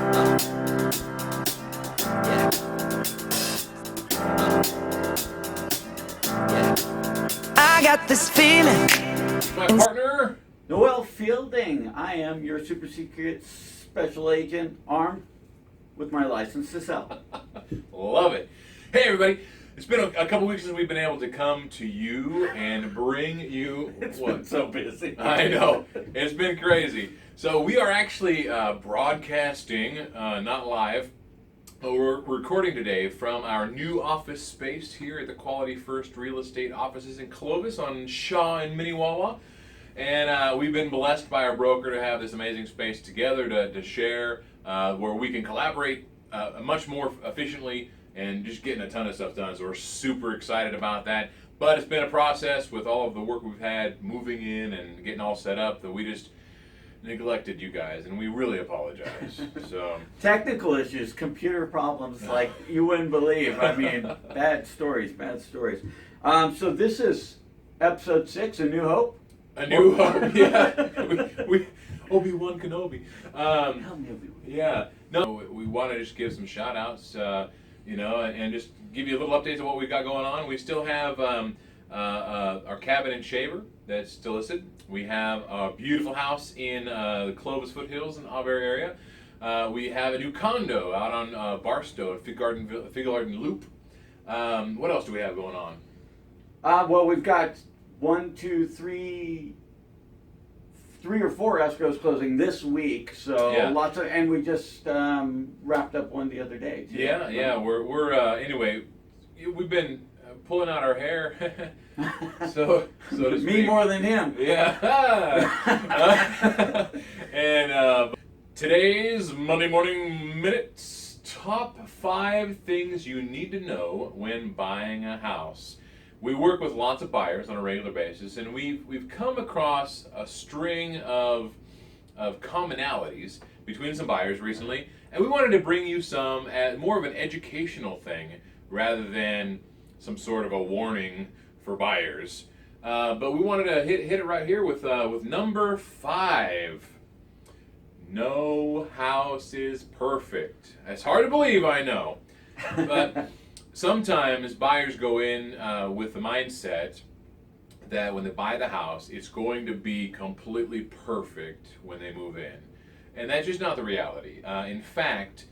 I got this feeling. My partner, Noel Fielding. I am your super secret special agent, armed with my license to sell. love it. Hey everybody, it's been a couple weeks since we've been able to come to you and bring you It's what? been so busy. I know, it's been crazy. So we are actually broadcasting, not live. But we're recording today from our new office space here at the Quality First Real Estate offices in Clovis on Shaw and Minnewawa. And we've been blessed by our broker to have this amazing space together to share, where we can collaborate much more efficiently and just getting a ton of stuff done. So we're super excited about that. But it's been a process with all of the work we've had moving in and getting all set up that we just neglected you guys, and we really apologize. So Technical issues, computer problems like you wouldn't believe. I mean, bad stories, bad stories. So this is episode 6, A New Hope. a new hope, yeah. We Obi-Wan Kenobi. Help me, Obi-Wan. Yeah. No, we want to just give some shout outs, and just give you a little updates of what we've got going on. We still have our cabin in Shaver that's still listed. We have a beautiful house in the Clovis foothills in the Auberry area. We have a new condo out on Barstow at Fig Garden Loop. What else do we have going on? Well, we've got 3 or 4 escrows closing this week, so Yeah. lots of, and we just wrapped up one the other day. Too. Yeah. We're anyway. We've been pulling out our hair, so to Me speak. more than him. Yeah. And today's Monday Morning Minutes, top 5 things you need to know when buying a house. We work with lots of buyers on a regular basis, and we've come across a string of commonalities between some buyers recently, and we wanted to bring you some as more of an educational thing rather than some sort of a warning for buyers. But we wanted to hit it right here with number 5. No house is perfect. It's hard to believe, I know, but sometimes buyers go in with the mindset that when they buy the house, it's going to be completely perfect when they move in, and that's just not the reality. In fact,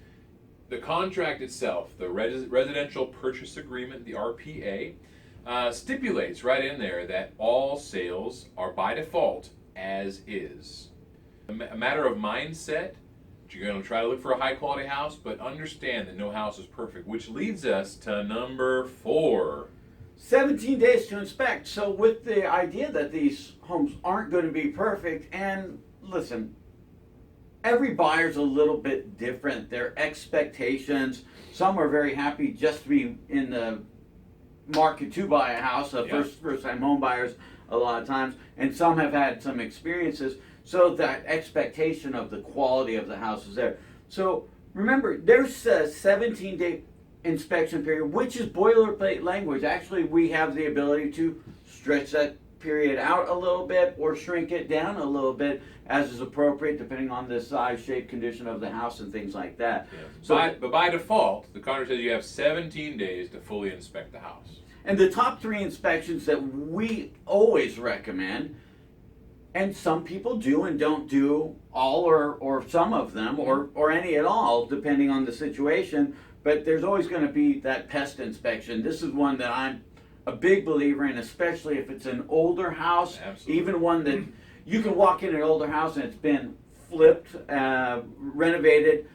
the contract itself, the Residential Purchase Agreement, the RPA, stipulates right in there that all sales are by default as is. A matter of mindset, you're going to try to look for a high quality house, but understand that no house is perfect, which leads us to number 4. 17 days to inspect. So with the idea that these homes aren't going to be perfect, and listen, every buyer's a little bit different. Their expectations, some are very happy just to be in the market to buy a house, first time home buyers a lot of times, and some have had some experiences. So that expectation of the quality of the house is there. So remember, there's a 17-day inspection period, which is boilerplate language. Actually, we have the ability to stretch that period out a little bit or shrink it down a little bit as is appropriate, depending on the size, shape, condition of the house and things like that. Yeah. So, But by default, the contract says you have 17 days to fully inspect the house. and the top 3 inspections that we always recommend, and some people do and don't do all or some of them or any at all, depending on the situation, but there's always going to be that pest inspection. This is one that I'm a big believer in, especially if it's an older house. Absolutely. Even one that you can walk in an older house and it's been flipped, renovated,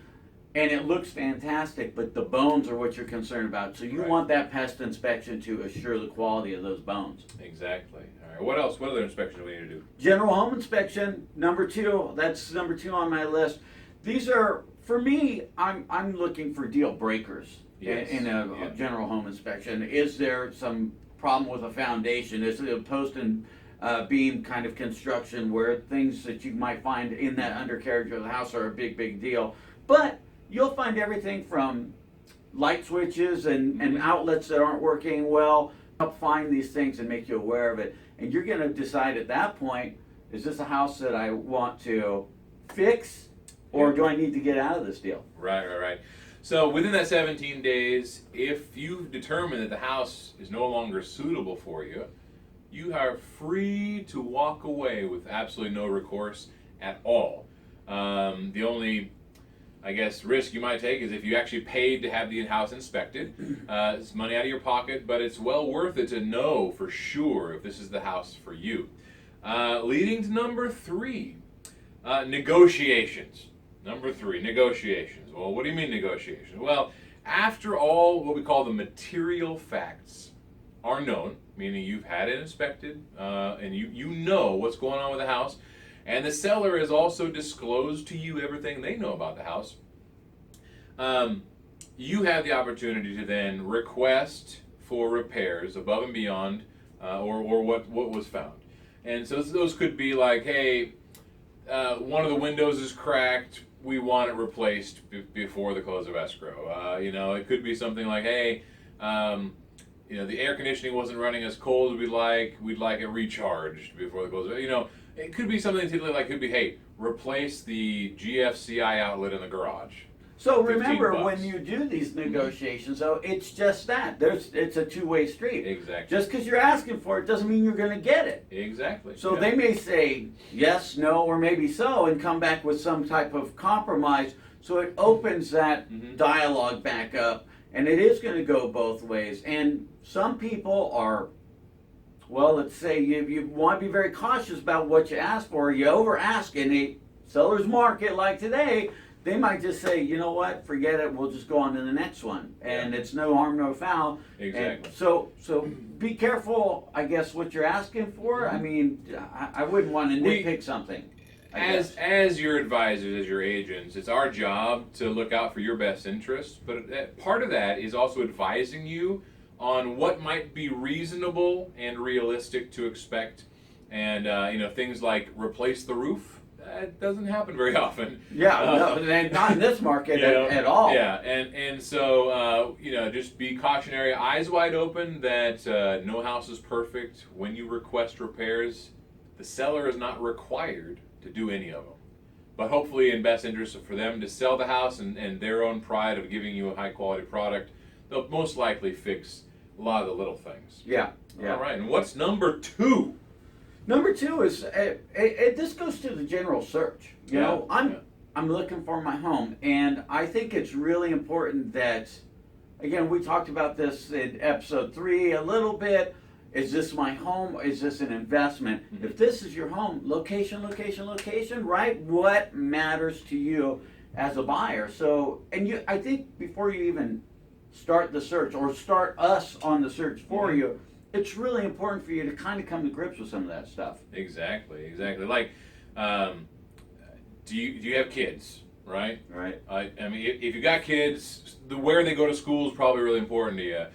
and it looks fantastic, but the bones are what you're concerned about. So you Right. want that pest inspection to assure the quality of those bones. Exactly. All right. What else? What other inspection do we need to do? General home inspection, number 2. That's number 2 on my list. These are, for me, I'm looking for deal breakers Yes. in a Yeah. general home inspection. Is there some problem with a foundation? Is it a post and beam kind of construction where things that you might find in that undercarriage of the house are a big deal? But you'll find everything from light switches and outlets that aren't working well. Help find these things and make you aware of it. And you're going to decide at that point, is this a house that I want to fix or do I need to get out of this deal? Right. So within that 17 days, if you determine that the house is no longer suitable for you, you are free to walk away with absolutely no recourse at all. The only, I guess, risk you might take is if you actually paid to have the house inspected. It's money out of your pocket, but it's well worth it to know for sure if this is the house for you. Leading to number 3, negotiations. Number 3, negotiations. Well, what do you mean negotiations? Well, after all what we call the material facts are known, meaning you've had it inspected and you know what's going on with the house, and the seller has also disclosed to you everything they know about the house, you have the opportunity to then request for repairs above and beyond or what was found. And so those could be like, hey, one of the windows is cracked, we want it replaced before the close of escrow. It could be something like, hey, the air conditioning wasn't running as cold as we'd like it recharged before the close of, it could be something like, could be, hey, replace the GFCI outlet in the garage. So remember, $15. when you do these negotiations, though, it's just that. It's a two-way street. Exactly. Just because you're asking for it doesn't mean you're going to get it. Exactly. So Yeah. they may say yes, no, or maybe so, and come back with some type of compromise. So it opens that dialogue back up, and it is going to go both ways. And some people are, well, let's say you want to be very cautious about what you ask for. You over ask in a seller's market like today, they might just say, you know what, forget it, we'll just go on to the next one. And it's no harm, no foul. Exactly. And so be careful, I guess, what you're asking for. I mean, I wouldn't want to nitpick something. As your advisors, as your agents, it's our job to look out for your best interests. But part of that is also advising you on what might be reasonable and realistic to expect. And, things like replace the roof. That doesn't happen very often. Yeah, no, and not in this market at all. Yeah, and so, just be cautionary, eyes wide open that no house is perfect. When you request repairs, the seller is not required to do any of them. But hopefully in best interest for them to sell the house and their own pride of giving you a high quality product, they'll most likely fix a lot of the little things. Yeah. All right, and what's number 2? Number 2 is this goes to the general search. I'm looking for my home, and I think it's really important that, again, we talked about this in episode 3 a little bit. Is this my home? Is this an investment? Mm-hmm. If this is your home, location, right? What matters to you as a buyer? So, and I think before you even start the search or start us on the search for you, it's really important for you to kind of come to grips with some of that stuff. Exactly. Like, do you have kids, right? Right. I mean, if you got kids, where they go to school is probably really important to you.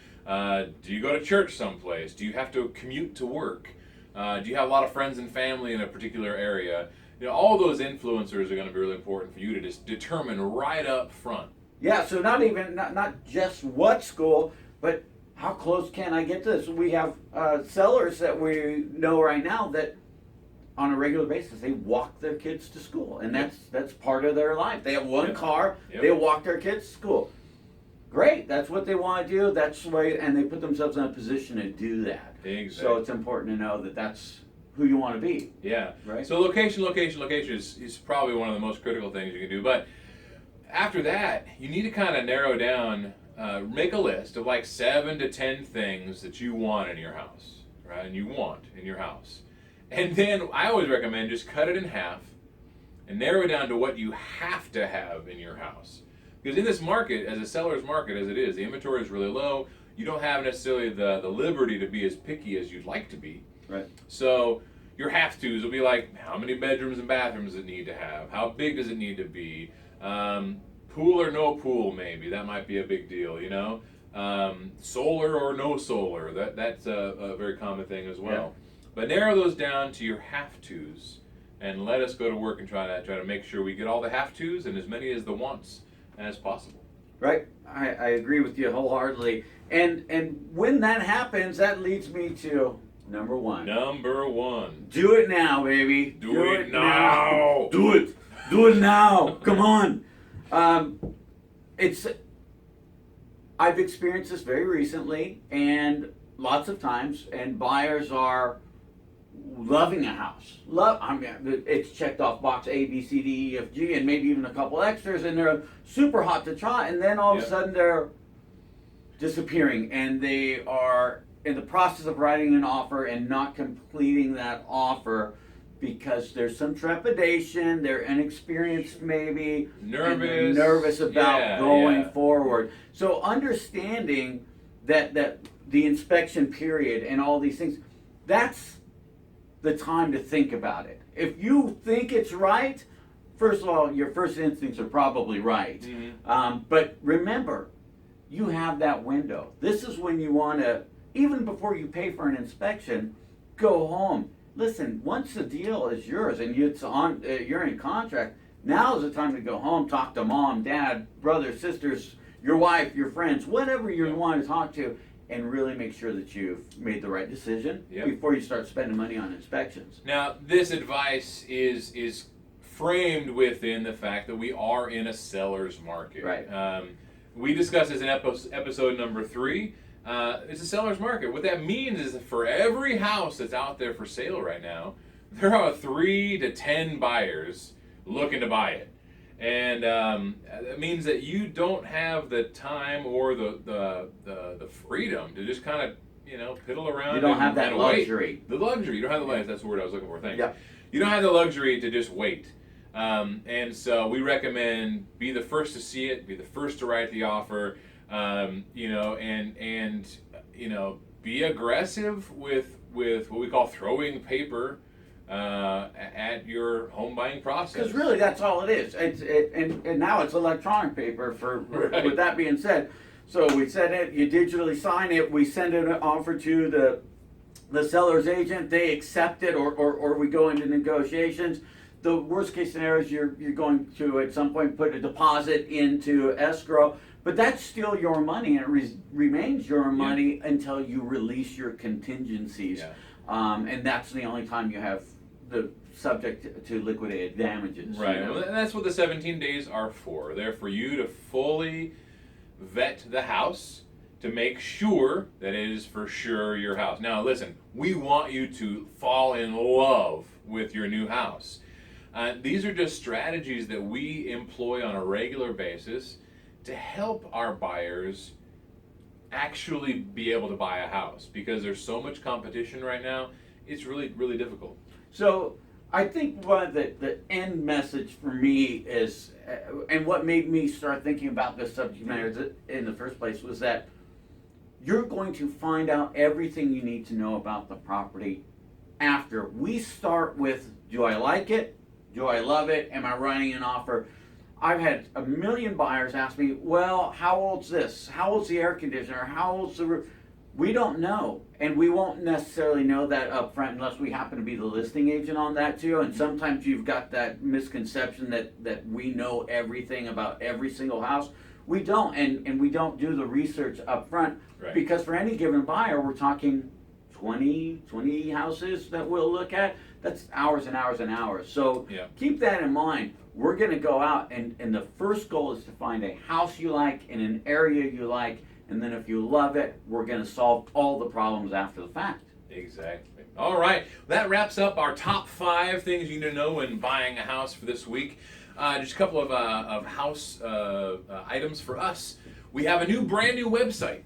Do you go to church someplace? Do you have to commute to work? Do you have a lot of friends and family in a particular area? All those influencers are going to be really important for you to just determine right up front. Yeah, so not just what school, but how close can I get to this? We have sellers that we know right now that on a regular basis they walk their kids to school, and that's part of their life. They have one car, they walk their kids to school. Great, that's what they want to do. That's the way, and they put themselves in a position to do that. Exactly. So it's important to know that that's who you want to be. Yeah. Right. So location is probably one of the most critical things you can do. But after that, you need to kind of narrow down. Make a list of like 7 to 10 things that you want in your house, right? And you want in your house. And then I always recommend just cut it in half and narrow it down to what you have to have in your house. Because in this market, as a seller's market as it is, the inventory is really low. You don't have necessarily the liberty to be as picky as you'd like to be. Right. So your have-tos will be like, how many bedrooms and bathrooms does it need to have? How big does it need to be? Pool or no pool, maybe. That might be a big deal, Solar or no solar. That's a very common thing as well. Yeah. But narrow those down to your have-tos and let us go to work and try to make sure we get all the have-tos and as many as the wants as possible. Right. I agree with you wholeheartedly. And when that happens, that leads me to number 1. Number 1. Do it now, baby. Do it now. Do it. Do it now. Come on. It's. I've experienced this very recently, and lots of times, and buyers are loving a house. I mean, it's checked off box A, B, C, D, E, F, G, and maybe even a couple extras, and they're super hot to try, and then all of a sudden they're disappearing, and they are in the process of writing an offer and not completing that offer because there's some trepidation, they're inexperienced maybe, and they're nervous about going forward. So understanding that the inspection period and all these things, that's the time to think about it. If you think it's right, first of all, your first instincts are probably right. Mm-hmm. But remember, you have that window. This is when you want to, even before you pay for an inspection, go home. Listen, once the deal is yours and you're in contract, now is the time to go home, talk to mom, dad, brothers, sisters, your wife, your friends, whatever you want to talk to, and really make sure that you've made the right decision before you start spending money on inspections. Now, this advice is framed within the fact that we are in a seller's market. Right. We discussed this in episode number 3. It's a seller's market. What that means is that for every house that's out there for sale right now, there are 3 to 10 buyers looking to buy it. And that means that you don't have the time or the freedom to just kind of, piddle around. You don't have that luxury. Wait. The luxury. You don't have the luxury. That's the word I was looking for. Thanks. Yeah. You don't have the luxury to just wait. And so we recommend be the first to see it, be the first to write the offer, and be aggressive with what we call throwing paper at your home buying process. Because really, that's all it is. And now it's electronic paper. Right. With that being said, so we send it. You digitally sign it. We send an offer to the seller's agent. They accept it, or we go into negotiations. The worst case scenario is you're going to at some point put a deposit into escrow. But that's still your money, and it remains your money until you release your contingencies. Yeah. And that's the only time you have the subject to liquidated damages. Right, and that's what the 17 days are for. They're for you to fully vet the house to make sure that it is for sure your house. Now listen, we want you to fall in love with your new house. These are just strategies that we employ on a regular basis to help our buyers actually be able to buy a house, because there's so much competition right now. It's really, really difficult. So I think one of the end message for me is, and what made me start thinking about this subject matter in the first place, was that you're going to find out everything you need to know about the property after. We start with, do I like it? Do I love it? Am I writing an offer? I've had a million buyers ask me, well, how old's this? How old's the air conditioner? How old's the roof? We don't know. And we won't necessarily know that up front unless we happen to be the listing agent on that too. And sometimes you've got that misconception that we know everything about every single house. We don't. And we don't do the research up front. Right. Because for any given buyer, we're talking 20 houses that we'll look at. That's hours and hours and hours. So keep that in mind. We're going to go out, and the first goal is to find a house you like in an area you like, and then if you love it, we're going to solve all the problems after the fact. Exactly. All right, that wraps up our top 5 things you need to know when buying a house for this week. Just a couple of house items for us. We have a brand new website.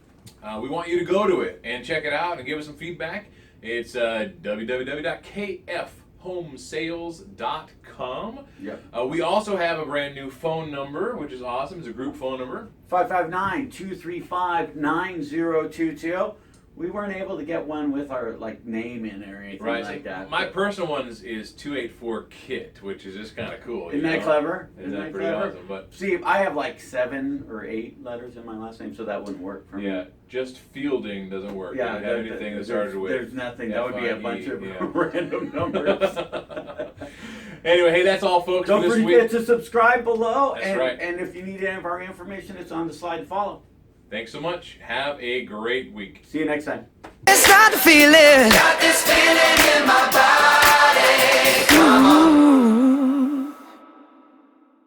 We want you to go to it and check it out and give us some feedback. It's www.kfhomesales.com. Yep. We also have a brand new phone number, which is awesome. It's a group phone number. 559-235-9022. We weren't able to get one with our name in or anything like that. My personal one is 284-KIT, which is just kind of cool. Isn't that clever? Isn't that pretty awesome? But see, I have 7 or 8 letters in my last name, so that wouldn't work for me. Yeah, just Fielding doesn't work. Yeah, doesn't have anything that started with. There's nothing. That would be a bunch of random numbers. Anyway, hey, that's all, folks. Don't for this forget week. to subscribe below. That's right. And if you need any of our information, it's on the slide to follow. Thanks so much. Have a great week. See you next time. It's not the feeling. Got this feeling in my body. Come on.